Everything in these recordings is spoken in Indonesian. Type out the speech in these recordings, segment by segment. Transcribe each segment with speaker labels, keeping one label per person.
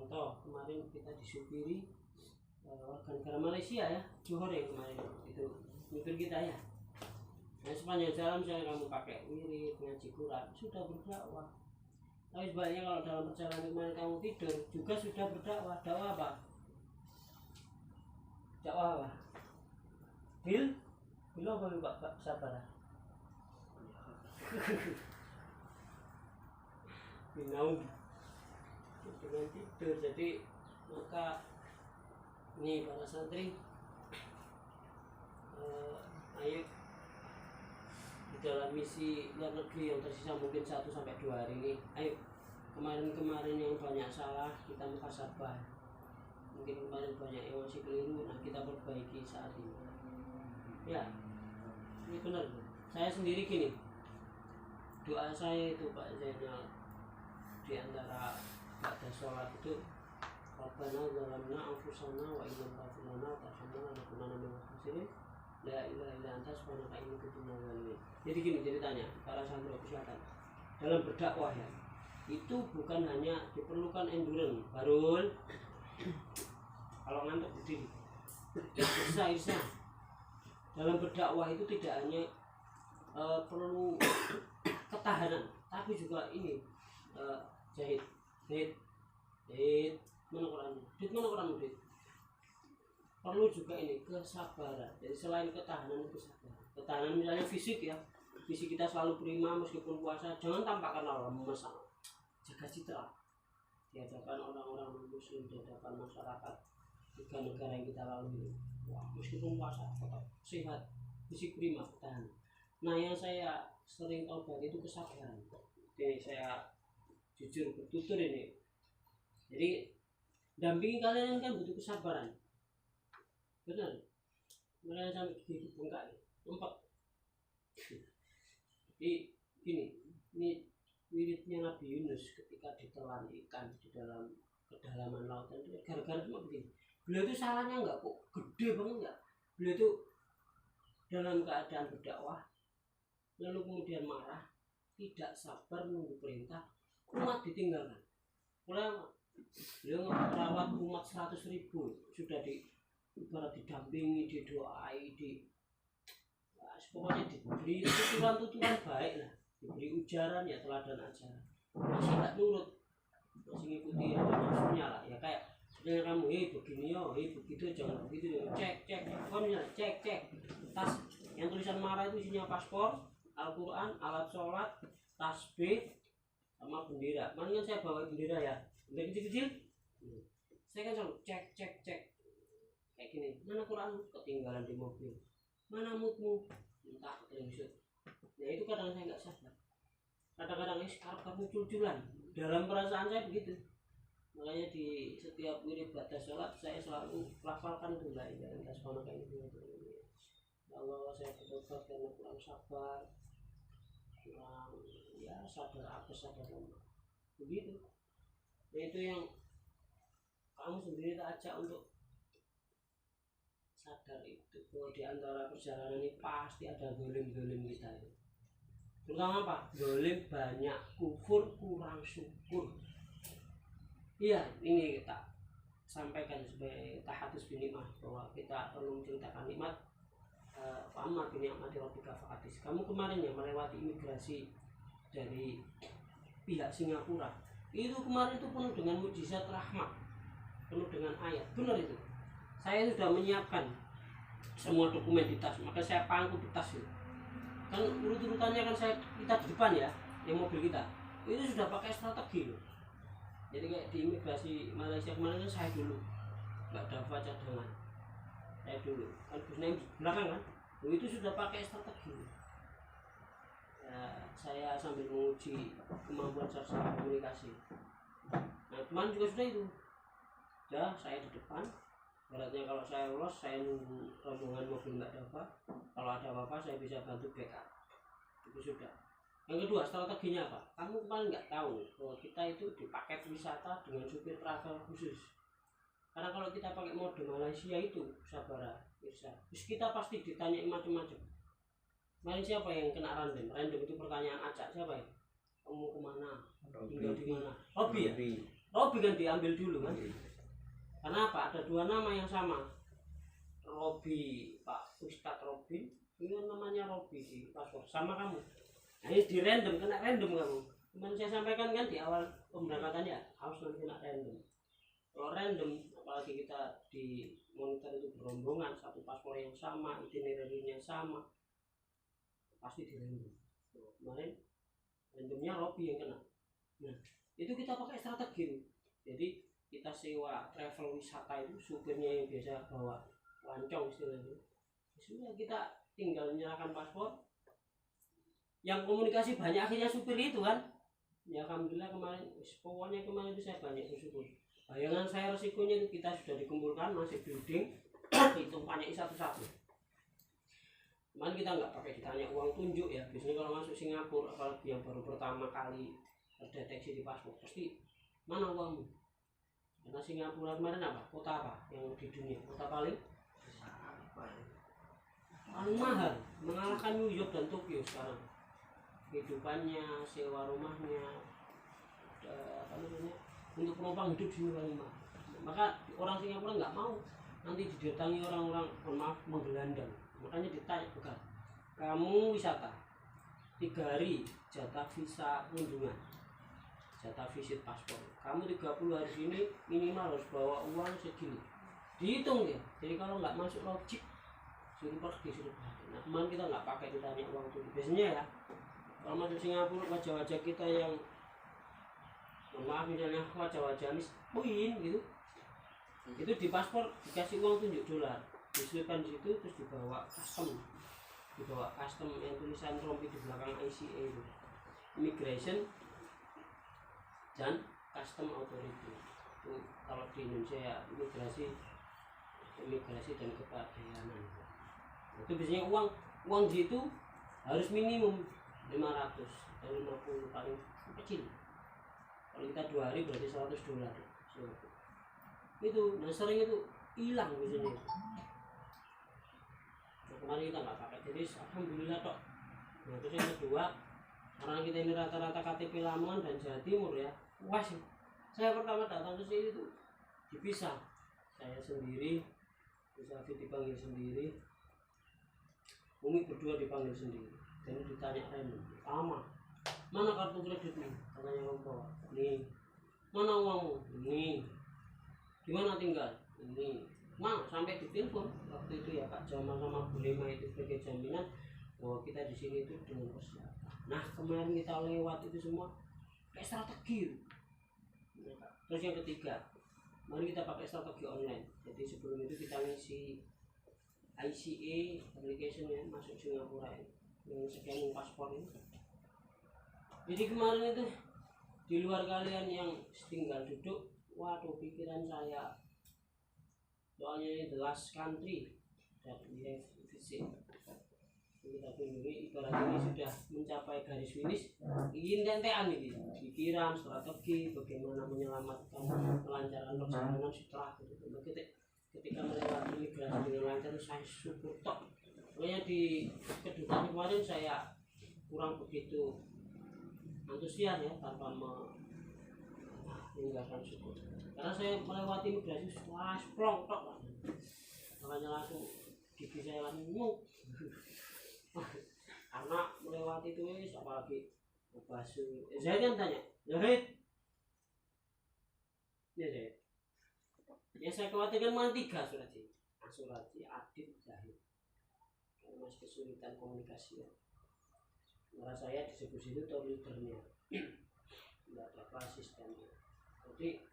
Speaker 1: contoh kemarin kita disupiri warga negara Malaysia ya, Johor yang kemarin itu nyupir kita ya. Nah sepanjang jalan misalnya kamu pakai wirid, ngaji Quran, sudah berdakwah. Tapi sebaliknya kalau dalam perjalanan kemarin kamu tidur juga sudah berdakwah. Dakwah apa? Dakwah apa? Bil apa Pak sabar? Binaum dengan tidur. Jadi maka ini para santri ayo di dalam misi luar negeri yang tersisa mungkin 1-2 hari ini, ayo kemarin yang banyak salah kita muhasabah, mungkin kemarin banyak yang masih keliru, nah kita perbaiki saat ini ya. Ini benar, saya sendiri gini, doa saya itu Pak Zainal di antara pada sholat itu, Rabbana zalamna anfusana wa illam taghfir lana wa tarhamna lanakunanna minal khasirin la ilaha illa anta subhanaka inni kuntu minadz zalimin. Jadi gini ceritanya para santri silakan dalam berdakwah ya, itu bukan hanya diperlukan endurance barul kalau ngantuk berdiri bisa. Dalam berdakwah itu tidak hanya perlu ketahanan, tapi juga ini jahit mana Quran perlu juga ini kesabaran. Jadi selain ketahanan itu kesabaran. Ketahanan misalnya fisik ya, fisik kita selalu prima meskipun puasa, jangan tampakkan lemes, jaga citra di hadapan orang-orang muslim, di hadapan masyarakat 3 negara yang kita lalui. Wah, meskipun puasa tetap sehat, fisik prima, ketahanan. Nah yang saya sering obat itu kesabaran. Jadi saya jujur bertutur ini, jadi dampingi kalian kan butuh kesabaran, benar. Mulai sampai gigi bengkak, empat. Jadi gini, ini wiridnya Nabi Yunus ketika ditelan ikan di dalam kedalaman lautan itu gara-gara cuma begini. Beliau itu salahnya enggak kok gede banget enggak. Beliau itu dalam keadaan berdakwah, lalu kemudian marah, tidak sabar menunggu perintah, umat ditinggalkan. Mulai beliau merawat umat 100.000, sudah ibarat didampingi, didoai, pokoknya diberi tuturan baik lah, diberi ujaran ya, teladan ajaran. Masih nggak nurut, masih ngikuti maksudnya lah ya, kayak dengan kamu begini yo, begitu jangan begitu, cek pokoknya cek tas yang tulisan marah itu isinya paspor, Al-Quran, alat sholat, tasbih, sama bendera. Mana kan saya bawa bendera ya, bendera kecil-kecil. Saya kan selalu cek kayak gini. Mana Quran ketinggalan di mobil, mana mutmu entah keteringsut. Nah itu kadang saya nggak sadar. Kadang-kadang sekarang muncul-munculan dalam perasaan saya begitu. Makanya di setiap wirid batas sholat saya selalu lafalkan itu lah ya, entah sekolah kayak gitu. Ya Allah, saya bertobat karena kurang sabar, kurang ya sadar lemah begitu. Nah itu yang kamu sendiri tak ajak untuk sadar itu, bahwa di antara perjalanan ini pasti ada dolim kita itu. Terutama apa? Dolim banyak, kufur kurang syukur. Iya, ini kita sampaikan sebagai tahatus binikmah, bahwa kita perlu menceritakan nikmat. Fa'amma binikmati rabbika fahadits. Kamu kemarin yang melewati imigrasi dari pihak Singapura, itu kemarin itu penuh dengan mukjizat rahmat, penuh dengan ayat, benar itu. Saya sudah menyiapkan semua dokumen di tas, maka saya pangku di tas itu. Kan urut-urutannya kan kita di depan ya, yang mobil kita itu sudah pakai strategi loh. Jadi kayak di imigrasi Malaysia kemarin kan saya dulu, nggak dapat cadangan, saya dulu kan busnya belakang kan, itu sudah pakai strategi. Ya, saya sambil menguji kemampuan saya komunikasi. Nah kemarin juga sudah itu, ya saya di depan. Beratnya kalau saya lolos, saya nunggu rombongan mobil nggak dapat. Kalau ada apa-apa saya bisa bantu backup. Itu sudah. Yang kedua, strateginya apa? Kamu kemarin nggak tahu bahwa kita itu di paket wisata dengan supir travel khusus. Karena kalau kita pakai mode Malaysia itu, sabar, bisa. Terus kita pasti ditanya macam-macam. Kemarin siapa yang kena random? Random itu pertanyaan acak, siapa ya? Kamu kemana? Tinggal di mana? Hobi ya? Robi kan diambil dulu kan. Karena apa? Ada dua nama yang sama. Robi, Pak Ustadz Robi, ini namanya Robi di paspor sama kamu. Nah, ini di random, kena random kamu. Cuman saya sampaikan kan di awal pemberangkatannya harus nanti kena random. Kalau random, apalagi kita di monitor itu berombongan, satu paspor yang sama, itinerary-nya sama, pasti di random. Kemarin randomnya Robi yang kena. Nah, itu kita pakai strategi. Jadi kita sewa travel wisata itu, supirnya yang biasa bawa lancong istilahnya. Sudah kita tinggal menyerahkan paspor. Yang komunikasi banyak akhirnya supir itu kan. Ya alhamdulillah kemarin, pokoknya kemarin itu saya banyak bersyukur. Bayangan saya resikonya itu kita sudah dikumpulkan, masih building, hitung banyak satu-satu. Kemarin kita nggak pakai ditanya uang tunjuk ya. Biasanya kalau masuk Singapura, apalagi yang baru pertama kali terdeteksi di paspor, pasti mana uangmu? Karena Singapura kemarin apa? Kota apa yang di dunia? Kota paling mahal, mengalahkan New York dan Tokyo sekarang. Kehidupannya, sewa rumahnya, apa namanya, untuk penumpang hidup di paling mahal. Maka orang Singapura nggak mau nanti didatangi orang-orang, maaf, menggelandang. Makanya ditanya, bukan, kamu wisata 3 hari jatah visa kunjungan, jatah visit paspor, kamu 30 hari sini minimal harus bawa uang segini, dihitung ya. Jadi kalau nggak masuk logik, suruh pergi. Nah kemarin kita nggak pakai ditanya uang itu. Biasanya ya kalau masuk Singapura, wajah-wajah kita yang, maaf misalnya wajah-wajah miskin gitu, itu di paspor dikasih uang tunjuk dolar, diselipkan di situ, terus dibawa custom yang tulisan rompi di belakang ICA itu, Immigration dan Custom Authority. Itu kalau di Indonesia ya imigrasi dan kepabeanan. Itu biasanya uang di situ harus minimum 500 dan 50 paling kecil. Kalau kita 2 hari berarti 100 dolar. Itu, nah sering itu hilang biasanya. Nah, kemarin kita nggak pakai, jadi alhamdulillah tok. Nah terus yang kedua, karena kita ini rata-rata KTP Lamongan dan Jawa Timur ya, wah sih. Saya pertama datang ke sini itu dipisah, saya sendiri, terus Afid dipanggil sendiri, Umi berdua dipanggil sendiri. Dan ditanya random, sama, mana kartu kreditmu? Katanya kamu bawa, nih. Mana uangmu? Ini. Di mana tinggal? Ini. Mang, sampai ditelepon waktu itu ya Pak Jamal sama Bu Lema itu sebagai jaminan bahwa kita di sini itu dengan kesehatan. Nah kemarin kita lewat itu semua kayak strategi. Terus yang ketiga, mari kita pakai strategi online. Jadi sebelum itu kita ngisi ICA application ya, masuk Singapura ya, yang scanning paspor ini. Jadi kemarin itu di luar kalian yang tinggal duduk, waduh pikiran saya, soalnya ini the last country that we have visit. Kita kunjungi, ibarat ini sudah mencapai garis finish, ingin tentean ini, pikiran, strategi, bagaimana menyelamatkan kelancaran perjalanan setelah itu. Ketika melewati migrasi dengan lancar, saya syukur tok. Makanya di kedutaan kemarin saya kurang begitu antusias ya, tanpa meninggalkan syukur. Karena saya melewati migrasi setelah splong tok, makanya langsung gigi saya langsung karena melewati itu apalagi basuh. Saya kan tanya, Zahid, ya Zahid, yang saya khawatirkan mana 3 Surati, Adit, Zahid, karena masih kesulitan komunikasi ya. Karena saya disebut itu top leadernya, tidak ada asistennya. Jadi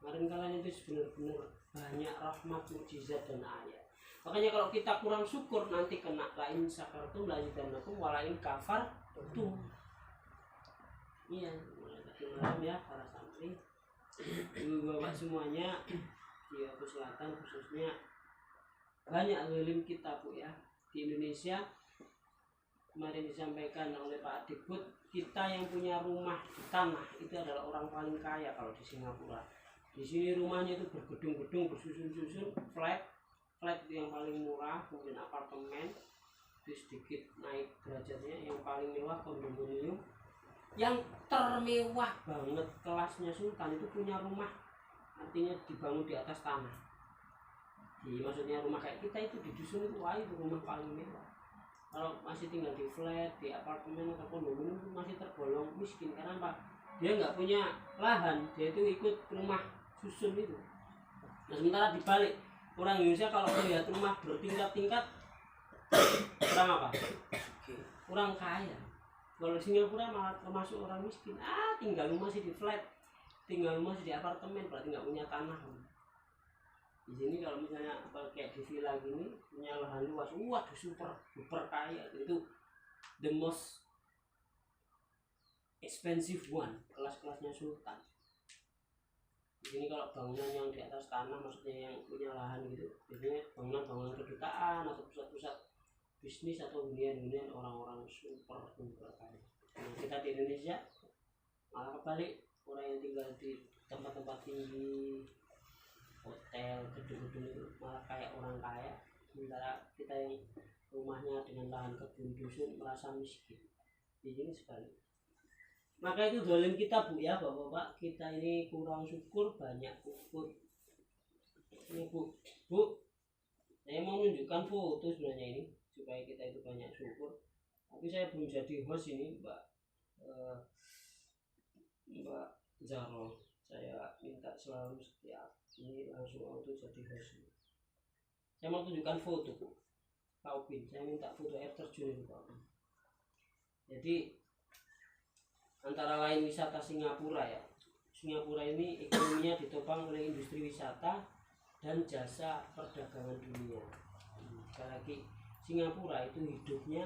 Speaker 1: kemarin kalian itu benar-benar banyak rahmat, mukjizat dan ayat. Makanya kalau kita kurang syukur nanti kena lain sakartum la yudanakum walain kafar tuh. Iya, tadi malam ya para santri, ibu-bapak semuanya di Oku Selatan khususnya banyak zalim kita Bu ya. Di Indonesia kemarin disampaikan oleh Pak Adikbud, kita yang punya rumah di tanah itu adalah orang paling kaya kalau di Singapura. Di sini rumahnya itu bergedung-gedung, bersusun-susun, flat yang paling murah, kemudian apartemen, itu sedikit naik derajatnya, yang paling mewah kondominium, yang termewah banget kelasnya sultan itu punya rumah, artinya dibangun di atas tanah. Maksudnya rumah kayak kita itu di dusun itu, wah itu rumah paling mewah. Kalau masih tinggal di flat, di apartemen atau kondominium itu masih tergolong miskin. Karena apa? Dia nggak punya lahan, dia itu ikut rumah susun itu. Nah sementara dibalik, orang Indonesia kalau melihat rumah bertingkat-tingkat, orang apa? Orang kaya. Kalau di Singapura malah termasuk orang miskin. Tinggal rumah sih di flat, tinggal rumah sih di apartemen, berarti nggak punya tanah. Di sini kalau misalnya kayak di villa gini punya lahan luas, waduh super kaya, itu the most expensive one, kelas-kelasnya sultan. Di sini kalau bangunan yang di atas tanah, maksudnya yang punya lahan gitu, biasanya bangunan-bangunan kedutaan atau pusat-pusat bisnis atau hunian-hunian orang-orang super kaya. Nah, kita di Indonesia malah kebalik, orang yang tinggal di tempat-tempat tinggi, hotel, gedung-gedung itu malah kayak orang kaya, sementara kita yang rumahnya dengan lahan kebun dusun merasa miskin. Di sini sekali. Maka itu dolen kita Bu ya, Bapak-bapak, kita ini kurang syukur banyak kufur. Ini Bu, saya mau menunjukkan foto sebenarnya ini supaya kita itu banyak syukur. Tapi saya belum jadi host ini, Mbak Zaro. Saya minta selalu setiap ini langsung auto jadi host. Saya mau tunjukkan foto Bu, Pak Upin. Saya minta foto air terjun itu Pak Upin. Jadi antara lain wisata Singapura ya. Singapura ini ekonominya ditopang oleh industri wisata dan jasa perdagangan dunia. Sekali lagi, Singapura itu hidupnya